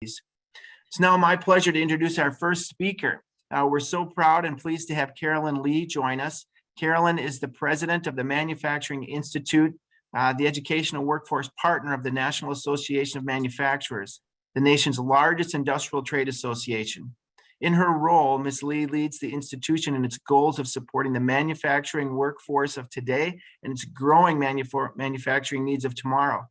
It's now my pleasure to introduce our first speaker. We're so proud and pleased to have Carolyn Lee join us. Carolyn is the president of the Manufacturing Institute, the educational workforce partner of the National Association of Manufacturers, the nation's largest industrial trade association. In her role, Ms. Lee leads the institution in its goals of supporting the manufacturing workforce of today and its growing manufacturing needs of tomorrow.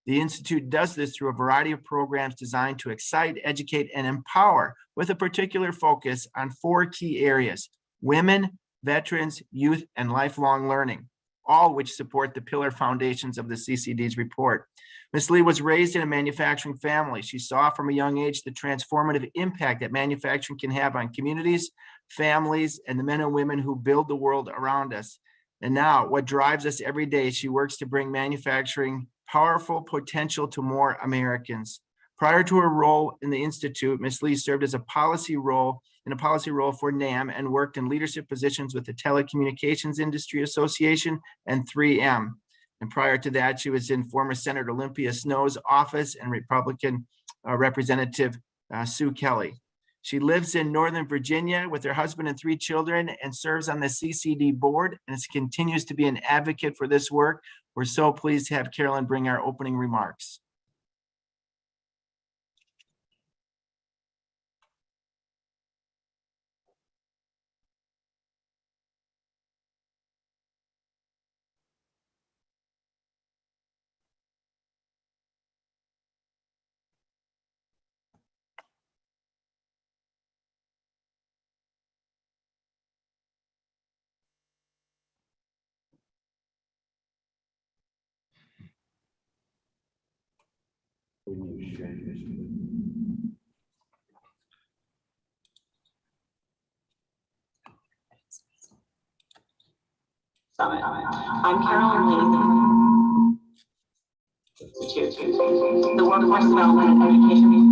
The Institute does this through a variety of programs designed to excite, educate, and empower, with a particular focus on 4 key areas: women, veterans, youth, and lifelong learning, all which support the pillar foundations of the CCD's report. Ms. Lee was raised in a manufacturing family. She saw from a young age the transformative impact that manufacturing can have on communities, families, and the men and women who build the world around us. And now, what drives us every day, she works to bring manufacturing powerful potential to more Americans. Prior to her role in the Institute, Ms. Lee served as a policy role for NAM and worked in leadership positions with the Telecommunications Industry Association and 3M. And prior to that, she was in former Senator Olympia Snow's office and Republican Representative Sue Kelly. She lives in Northern Virginia with her husband and 3 children and serves on the CCD board and continues to be an advocate for this work. We're so pleased to have Carolyn bring our opening remarks. Summit. I'm Carolyn Lee, the Workforce Development and Education.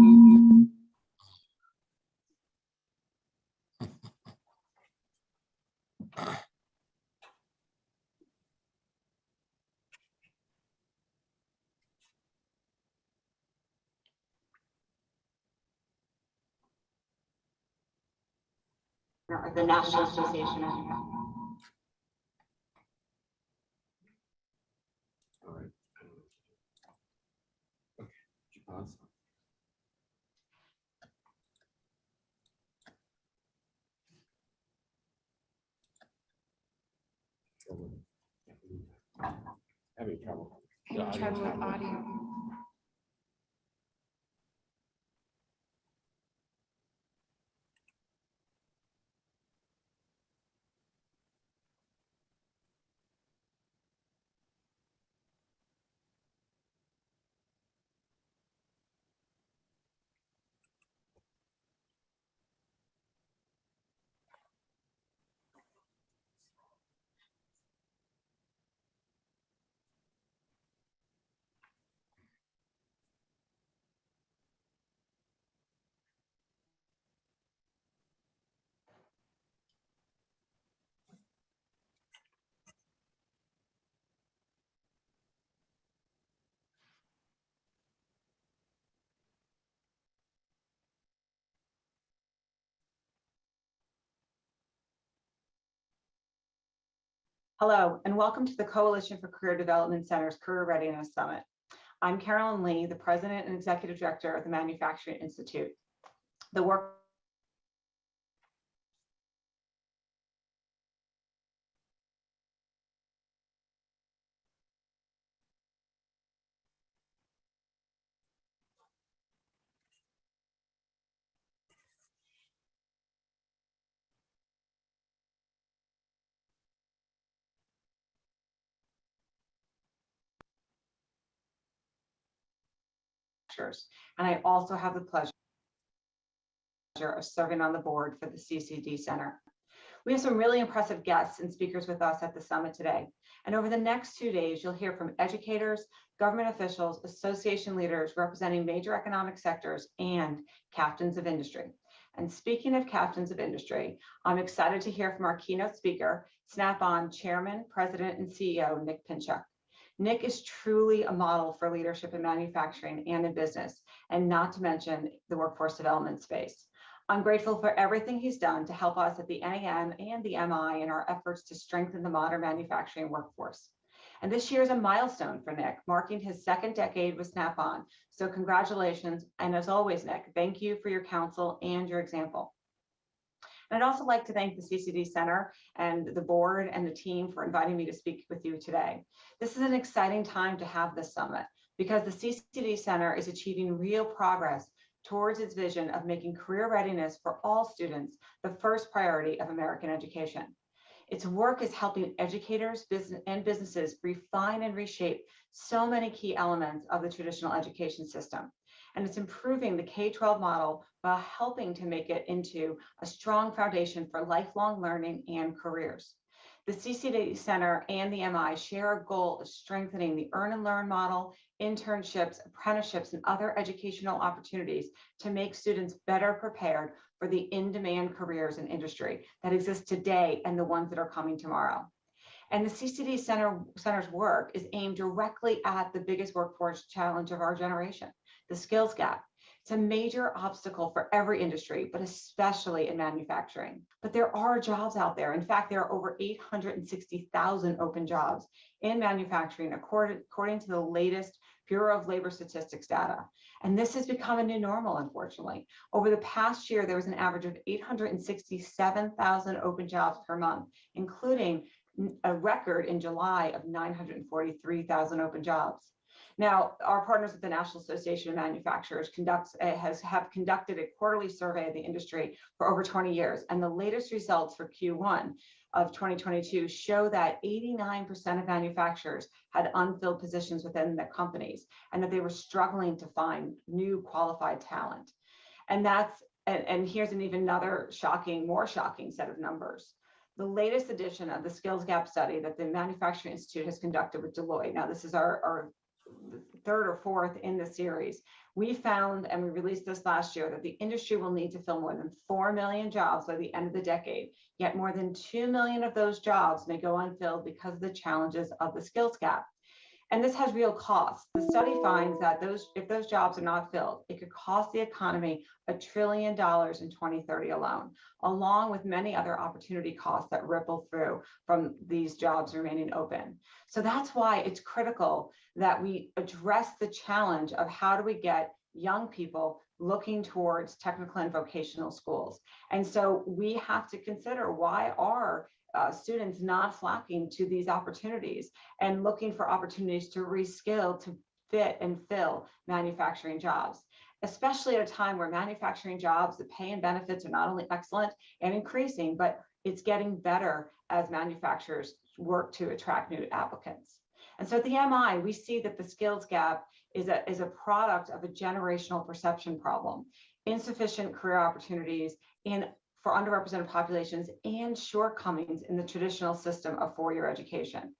The National Association of Having trouble. Trouble with audio. Hello, and welcome to the Coalition for Career Development Center's Career Readiness Summit. I'm Carolyn Lee, the President and Executive Director of the Manufacturing Institute. The work and I also have the pleasure of serving on the board for the CCD Center. We have some really impressive guests and speakers with us at the summit today. And over the next 2 days, you'll hear from educators, government officials, association leaders representing major economic sectors, and captains of industry. And speaking of captains of industry, I'm excited to hear from our keynote speaker, Snap-on Chairman, President, and CEO, Nick Pinchuk. Nick is truly a model for leadership in manufacturing and in business, and not to mention the workforce development space. I'm grateful for everything he's done to help us at the NAM and the MI in our efforts to strengthen the modern manufacturing workforce. And this year is a milestone for Nick, marking his second decade with Snap-on. So congratulations. And as always, Nick, thank you for your counsel and your example. And I'd also like to thank the CCD Center and the board and the team for inviting me to speak with you today. This is an exciting time to have this summit because the CCD Center is achieving real progress towards its vision of making career readiness for all students the first priority of American education. Its work is helping educators and businesses refine and reshape so many key elements of the traditional education system. And it's improving the K-12 model while helping to make it into a strong foundation for lifelong learning and careers. The CCD Center and the MI share a goal of strengthening the earn and learn model, internships, apprenticeships, and other educational opportunities to make students better prepared for the in-demand careers in industry that exist today and the ones that are coming tomorrow. And the CCD Center's work is aimed directly at the biggest workforce challenge of our generation, the skills gap. It's a major obstacle for every industry, but especially in manufacturing. But there are jobs out there. In fact, there are over 860,000 open jobs in manufacturing, according to the latest Bureau of Labor Statistics data. And this has become a new normal, unfortunately. Over the past year, there was an average of 867,000 open jobs per month, including a record in July of 943,000 open jobs. Now, our partners at the National Association of Manufacturers have conducted a quarterly survey of the industry for over 20 years, and the latest results for Q1 of 2022 show that 89% of manufacturers had unfilled positions within their companies, and that they were struggling to find new qualified talent. And here's an even another more shocking set of numbers. The latest edition of the Skills Gap study that the Manufacturing Institute has conducted with Deloitte. Now, this is our third or fourth in the series. We found, and we released this last year, that the industry will need to fill more than 4 million jobs by the end of the decade. Yet more than 2 million of those jobs may go unfilled because of the challenges of the skills gap. And this has real costs. The study finds that if those jobs are not filled, it could cost the economy $1 trillion in 2030 alone, along with many other opportunity costs that ripple through from these jobs remaining open. So that's why it's critical that we address the challenge of how do we get young people looking towards technical and vocational schools. And so we have to consider, why are students not flocking to these opportunities and looking for opportunities to reskill, to fit and fill manufacturing jobs, especially at a time where manufacturing jobs, the pay and benefits are not only excellent and increasing, but it's getting better as manufacturers work to attract new applicants. And so at the MI, we see that the skills gap is a product of a generational perception problem, insufficient career opportunities for underrepresented populations, and shortcomings in the traditional system of four-year education.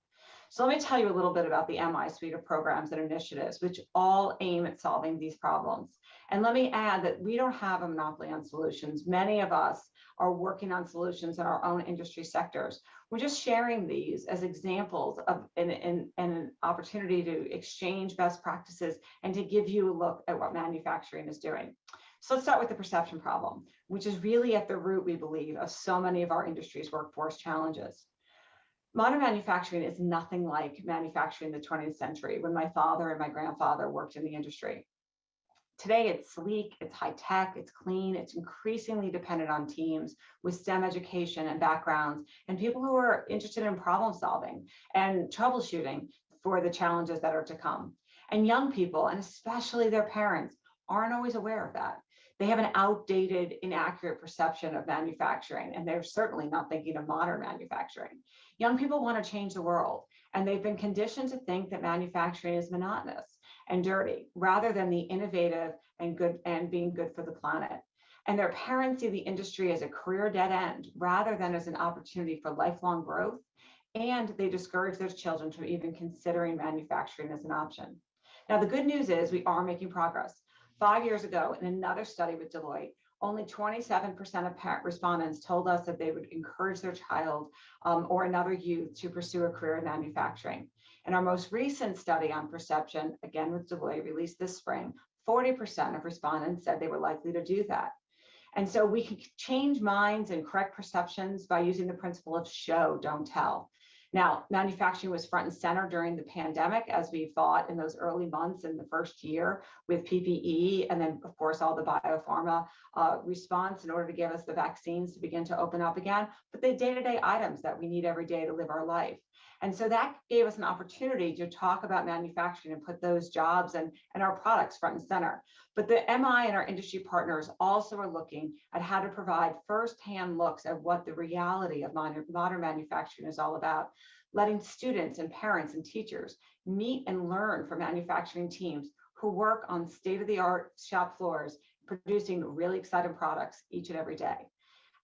So let me tell you a little bit about the MI suite of programs and initiatives, which all aim at solving these problems. And let me add that we don't have a monopoly on solutions. Many of us are working on solutions in our own industry sectors. We're just sharing these as examples of an opportunity to exchange best practices and to give you a look at what manufacturing is doing. So let's start with the perception problem, which is really at the root, we believe, of so many of our industry's workforce challenges. Modern manufacturing is nothing like manufacturing in the 20th century, when my father and my grandfather worked in the industry. Today, it's sleek, it's high tech, it's clean, it's increasingly dependent on teams with STEM education and backgrounds, and people who are interested in problem solving and troubleshooting for the challenges that are to come. And young people, and especially their parents, aren't always aware of that. They have an outdated, inaccurate perception of manufacturing, and they're certainly not thinking of modern manufacturing. Young people want to change the world, and they've been conditioned to think that manufacturing is monotonous and dirty, rather than the innovative and good and being good for the planet. And their parents see the industry as a career dead end, rather than as an opportunity for lifelong growth. And they discourage their children from even considering manufacturing as an option. Now, the good news is we are making progress. 5 years ago, in another study with Deloitte, only 27% of respondents told us that they would encourage their child or another youth to pursue a career in manufacturing. In our most recent study on perception, again with Deloitte, released this spring, 40% of respondents said they were likely to do that. And so we can change minds and correct perceptions by using the principle of show, don't tell. Now, manufacturing was front and center during the pandemic, as we fought in those early months in the first year with PPE, and then, of course, all the biopharma response in order to give us the vaccines to begin to open up again, but the day-to-day items that we need every day to live our life. And so that gave us an opportunity to talk about manufacturing and put those jobs and our products front and center. But the MI and our industry partners also are looking at how to provide firsthand looks at what the reality of modern manufacturing is all about, letting students and parents and teachers meet and learn from manufacturing teams who work on state-of-the-art shop floors, producing really exciting products each and every day.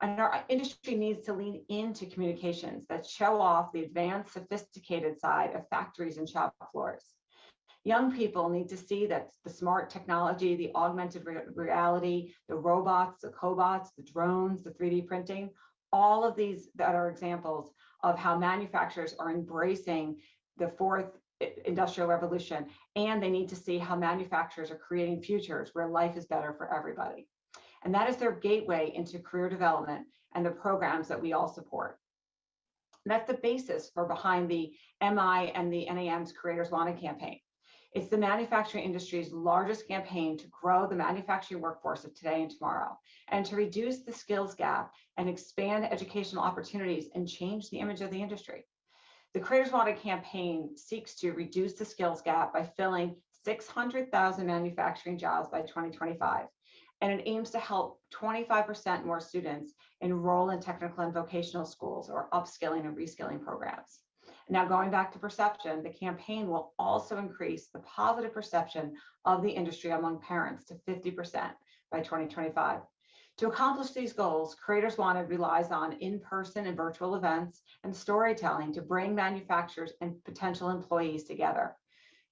And our industry needs to lean into communications that show off the advanced, sophisticated side of factories and shop floors. Young people need to see that the smart technology, the augmented reality, the robots, the cobots, the drones, the 3D printing, all of these that are examples of how manufacturers are embracing the fourth industrial revolution. And they need to see how manufacturers are creating futures where life is better for everybody. And that is their gateway into career development and the programs that we all support. And that's the basis for behind the MI and the NAM's Creators Wanted campaign. It's the manufacturing industry's largest campaign to grow the manufacturing workforce of today and tomorrow, and to reduce the skills gap and expand educational opportunities and change the image of the industry. The Creators Wanted campaign seeks to reduce the skills gap by filling 600,000 manufacturing jobs by 2025. And it aims to help 25% more students enroll in technical and vocational schools or upskilling and reskilling programs. Now, going back to perception, the campaign will also increase the positive perception of the industry among parents to 50% by 2025. To accomplish these goals, Creators Wanted relies on in-person and virtual events and storytelling to bring manufacturers and potential employees together.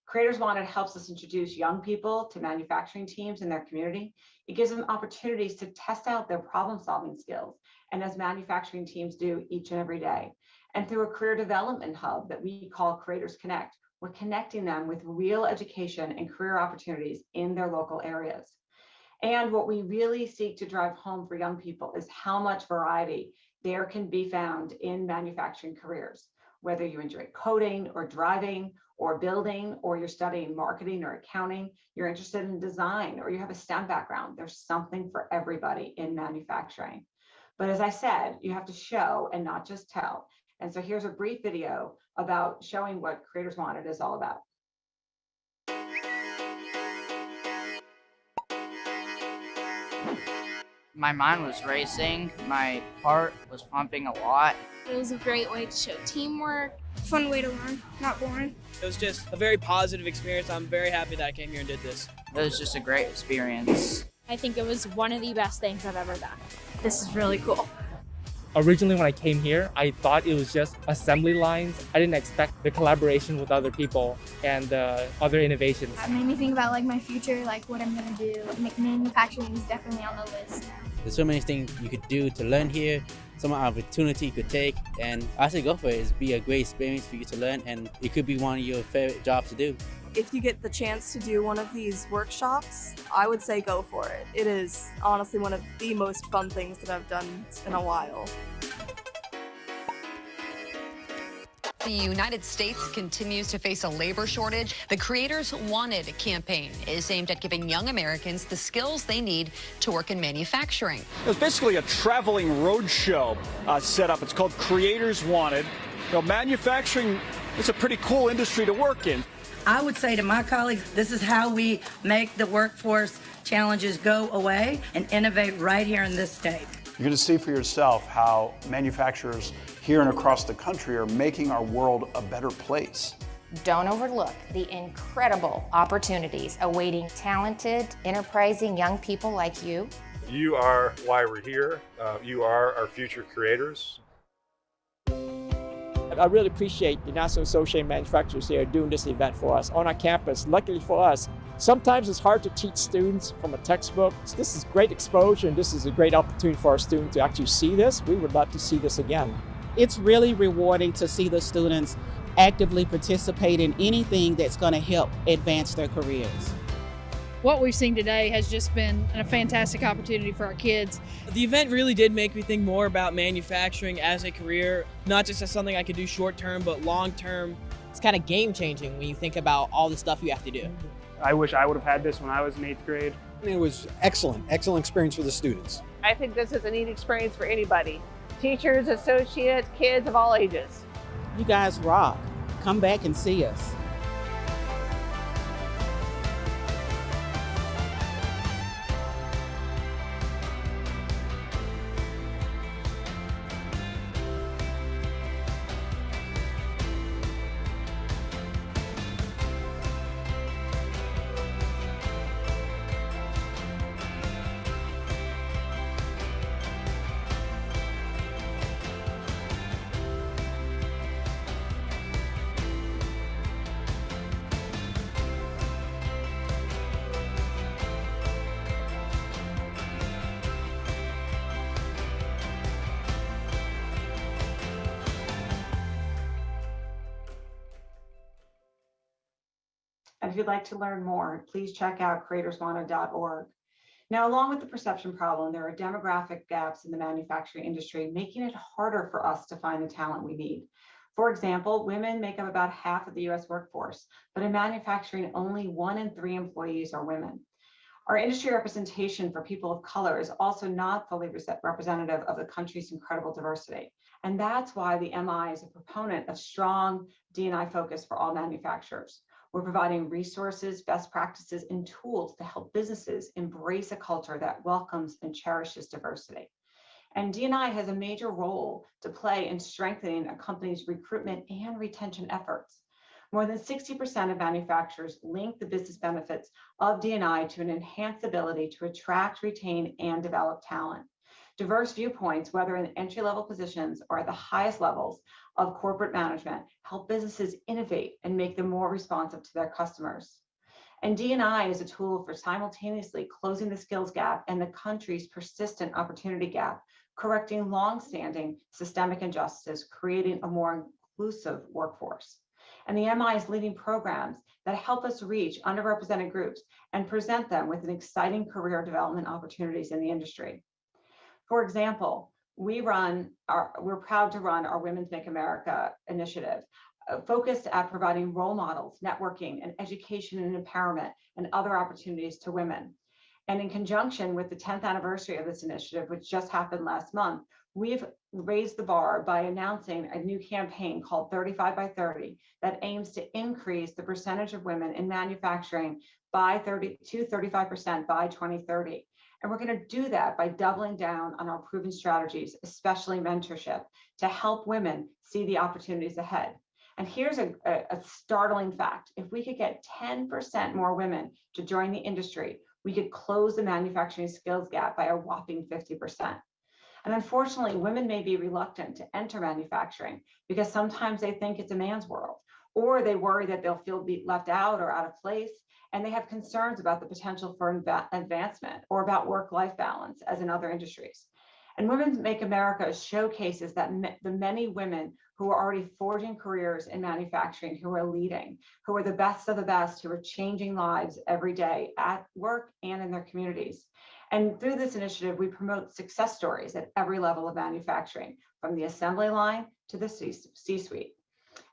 Creators Wanted helps us introduce young people to manufacturing teams in their community. It gives them opportunities to test out their problem-solving skills, and as manufacturing teams do each and every day. And through a career development hub that we call Creators Connect, we're connecting them with real education and career opportunities in their local areas. And what we really seek to drive home for young people is how much variety there can be found in manufacturing careers. Whether you enjoy coding or driving or building, or you're studying marketing or accounting, you're interested in design, or you have a STEM background, there's something for everybody in manufacturing. But as I said, you have to show and not just tell. And so here's a brief video about showing what Creators Wanted is all about. My mind was racing, my heart was pumping a lot. It was a great way to show teamwork, fun way to learn, not boring. It was just a very positive experience. I'm very happy that I came here and did this. It was just a great experience. I think it was one of the best things I've ever done. This is really cool. Originally, when I came here, I thought it was just assembly lines. I didn't expect the collaboration with other people and other innovations. It made me think about like my future, like what I'm gonna do. Manufacturing is definitely on the list now. There's so many things you could do to learn here, some opportunity you could take, and I say go for it. It's be a great experience for you to learn, and it could be one of your favorite jobs to do. If you get the chance to do one of these workshops, I would say go for it. It is honestly one of the most fun things that I've done in a while. The United States continues to face a labor shortage. The Creators Wanted campaign is aimed at giving young Americans the skills they need to work in manufacturing. It's basically a traveling road show set up. It's called Creators Wanted. You know, manufacturing is a pretty cool industry to work in. I would say to my colleagues, this is how we make the workforce challenges go away and innovate right here in this state. You're going to see for yourself how manufacturers here and across the country are making our world a better place. Don't overlook the incredible opportunities awaiting talented, enterprising young people like you. You are why we're here. You are our future creators. I really appreciate the National Association of Manufacturers here doing this event for us on our campus. Luckily for us, sometimes it's hard to teach students from a textbook. This is great exposure, and this is a great opportunity for our students to actually see this. We would love to see this again. It's really rewarding to see the students actively participate in anything that's going to help advance their careers. what we've seen today has just been a fantastic opportunity for our kids. The event really did make me think more about manufacturing as a career, not just as something I could do short term, but long term. It's kind of game changing when you think about all the stuff you have to do. I wish I would have had this when I was in 8th grade. It was excellent experience for the students. I think this is a neat experience for anybody. Teachers, associates, kids of all ages. You guys rock. Come back and see us. And if you'd like to learn more, please check out creatorswanted.org. Now, along with the perception problem, there are demographic gaps in the manufacturing industry, making it harder for us to find the talent we need. For example, women make up about half of the US workforce, but in manufacturing, only 1 in 3 employees are women. Our industry representation for people of color is also not fully representative of the country's incredible diversity. And that's why the MI is a proponent of strong D&I focus for all manufacturers. We're providing resources, best practices, and tools to help businesses embrace a culture that welcomes and cherishes diversity. And D&I has a major role to play in strengthening a company's recruitment and retention efforts. More than 60% of manufacturers link the business benefits of D&I to an enhanced ability to attract, retain, and develop talent. Diverse viewpoints, whether in entry-level positions or at the highest levels of corporate management, help businesses innovate and make them more responsive to their customers. And D&I is a tool for simultaneously closing the skills gap and the country's persistent opportunity gap, correcting long-standing systemic injustices, creating a more inclusive workforce. And the MI is leading programs that help us reach underrepresented groups and present them with an exciting career development opportunities in the industry. For example, we're proud to run our Women's Make America initiative, focused at providing role models, networking, and education and empowerment and other opportunities to women. And in conjunction with the 10th anniversary of this initiative, which just happened last month, we've raised the bar by announcing a new campaign called 35 by 30 that aims to increase the percentage of women in manufacturing by 35% by 2030. And we're going to do that by doubling down on our proven strategies, especially mentorship, to help women see the opportunities ahead. And here's a startling fact. If we could get 10% more women to join the industry, we could close the manufacturing skills gap by a whopping 50%. And unfortunately, women may be reluctant to enter manufacturing because sometimes they think it's a man's world, or they worry that they'll feel left out or out of place. And they have concerns about the potential for advancement or about work-life balance as in other industries. And Women's Make America showcases that the many women who are already forging careers in manufacturing, who are leading, who are the best of the best, who are changing lives every day at work and in their communities. And through this initiative, we promote success stories at every level of manufacturing, from the assembly line to the C-suite.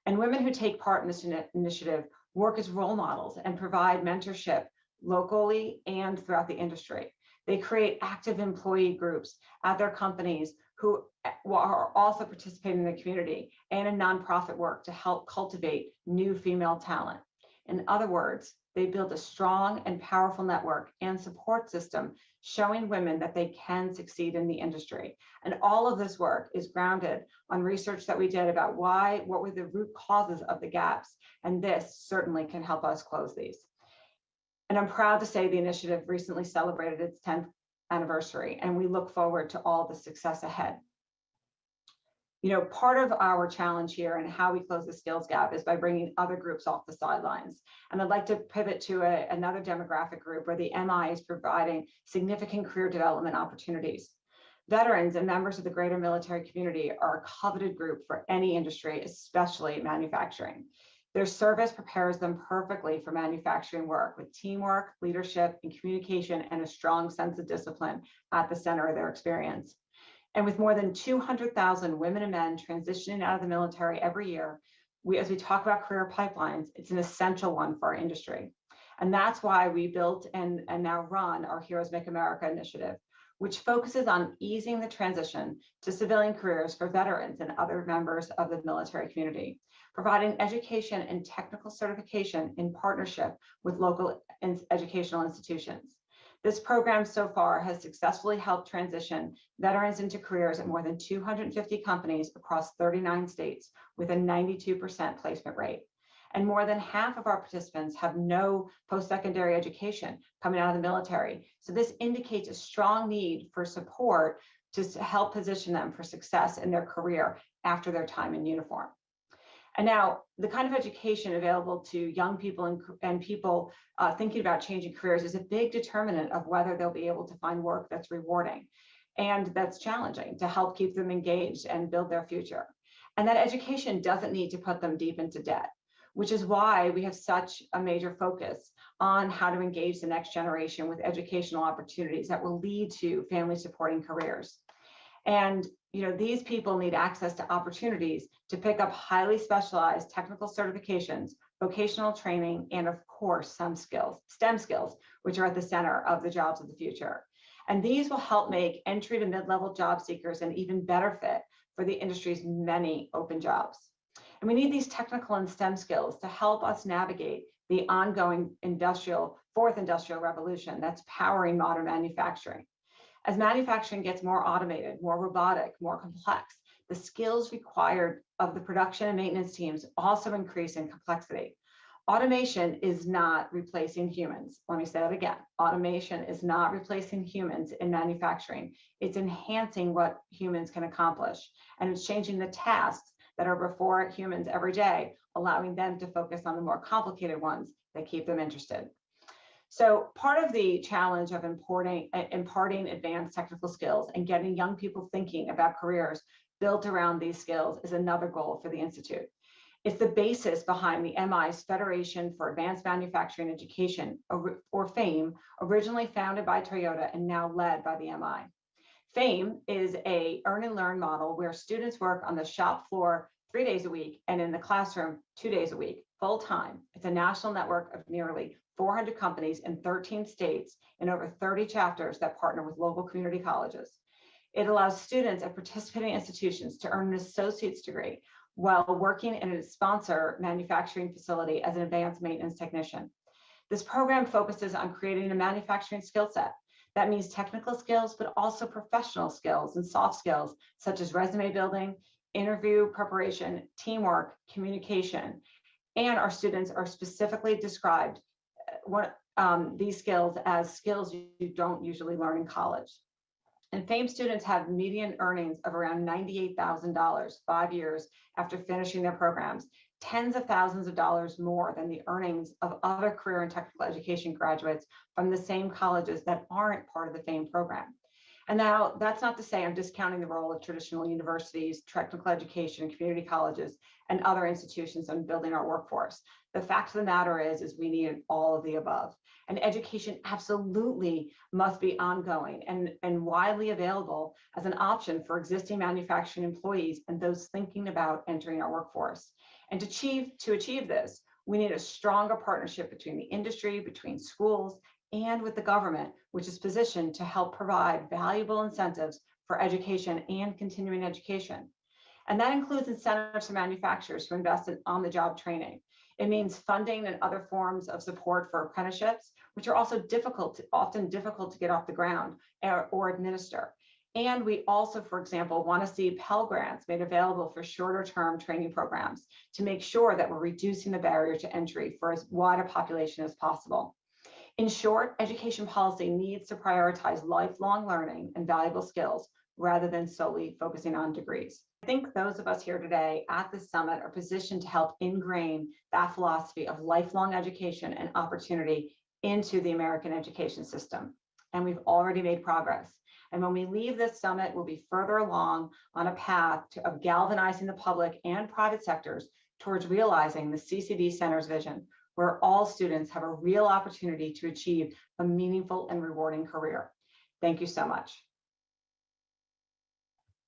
And women who take part in this initiative work as role models and provide mentorship locally and throughout the industry. They create active employee groups at their companies who are also participating in the community and in nonprofit work to help cultivate new female talent. In other words, they build a strong and powerful network and support system showing women that they can succeed in the industry. And all of this work is grounded on research that we did about what were the root causes of the gaps. And this certainly can help us close these. And I'm proud to say the initiative recently celebrated its 10th anniversary, and we look forward to all the success ahead. You know, part of our challenge here and how we close the skills gap is by bringing other groups off the sidelines. And I'd like to pivot to another demographic group where the MI is providing significant career development opportunities. Veterans and members of the greater military community are a coveted group for any industry, especially manufacturing. Their service prepares them perfectly for manufacturing work with teamwork, leadership, and communication, and a strong sense of discipline at the center of their experience. And with more than 200,000 women and men transitioning out of the military every year, as we talk about career pipelines, it's an essential one for our industry. And that's why we built and now run our Heroes Make America initiative, which focuses on easing the transition to civilian careers for veterans and other members of the military community, providing education and technical certification in partnership with local educational institutions. This program so far has successfully helped transition veterans into careers at more than 250 companies across 39 states with a 92% placement rate. And more than half of our participants have no post-secondary education coming out of the military. So this indicates a strong need for support to help position them for success in their career after their time in uniform. And now the kind of education available to young people and people thinking about changing careers is a big determinant of whether they'll be able to find work that's rewarding and that's challenging to help keep them engaged and build their future. And that education doesn't need to put them deep into debt, which is why we have such a major focus on how to engage the next generation with educational opportunities that will lead to family supporting careers. And these people need access to opportunities to pick up highly specialized technical certifications, vocational training, and of course, some skills, STEM skills, which are at the center of the jobs of the future. And these will help make entry to mid-level job seekers an even better fit for the industry's many open jobs. And we need these technical and STEM skills to help us navigate the ongoing fourth industrial revolution that's powering modern manufacturing. As manufacturing gets more automated, more robotic, more complex, the skills required of the production and maintenance teams also increase in complexity. Automation is not replacing humans. Let me say that again. Automation is not replacing humans in manufacturing. It's enhancing what humans can accomplish, and it's changing the tasks that are before humans every day, allowing them to focus on the more complicated ones that keep them interested. So part of the challenge of imparting advanced technical skills and getting young people thinking about careers built around these skills is another goal for the Institute. It's the basis behind the MI's Federation for Advanced Manufacturing Education, or FAME, originally founded by Toyota and now led by the MI. FAME is a earn and learn model where students work on the shop floor 3 days a week and in the classroom 2 days a week, full time. It's a national network of nearly 400 companies in 13 states and over 30 chapters that partner with local community colleges. It allows students at participating institutions to earn an associate's degree while working in a sponsor manufacturing facility as an advanced maintenance technician. This program focuses on creating a manufacturing skill set. That means technical skills, but also professional skills and soft skills, such as resume building, interview preparation, teamwork, communication. And our students are specifically described these skills as skills you don't usually learn in college. And FAME students have median earnings of around $98,000 5 years after finishing their programs, tens of thousands of dollars more than the earnings of other career and technical education graduates from the same colleges that aren't part of the FAME program. And now that's not to say I'm discounting the role of traditional universities, technical education, community colleges, and other institutions in building our workforce. The fact of the matter is we need all of the above. And education absolutely must be ongoing and widely available as an option for existing manufacturing employees and those thinking about entering our workforce. And to achieve this, we need a stronger partnership between the industry, between schools, and with the government, which is positioned to help provide valuable incentives for education and continuing education. And that includes incentives for manufacturers to invest in on-the-job training. It means funding and other forms of support for apprenticeships, which are also often difficult to get off the ground or administer. And we also, for example, want to see Pell Grants made available for shorter-term training programs to make sure that we're reducing the barrier to entry for as wide a population as possible. In short, education policy needs to prioritize lifelong learning and valuable skills rather than solely focusing on degrees. I think those of us here today at this summit are positioned to help ingrain that philosophy of lifelong education and opportunity into the American education system. And we've already made progress. And when we leave this summit, we'll be further along on a path of galvanizing the public and private sectors towards realizing the CCD Center's vision, where all students have a real opportunity to achieve a meaningful and rewarding career. Thank you so much.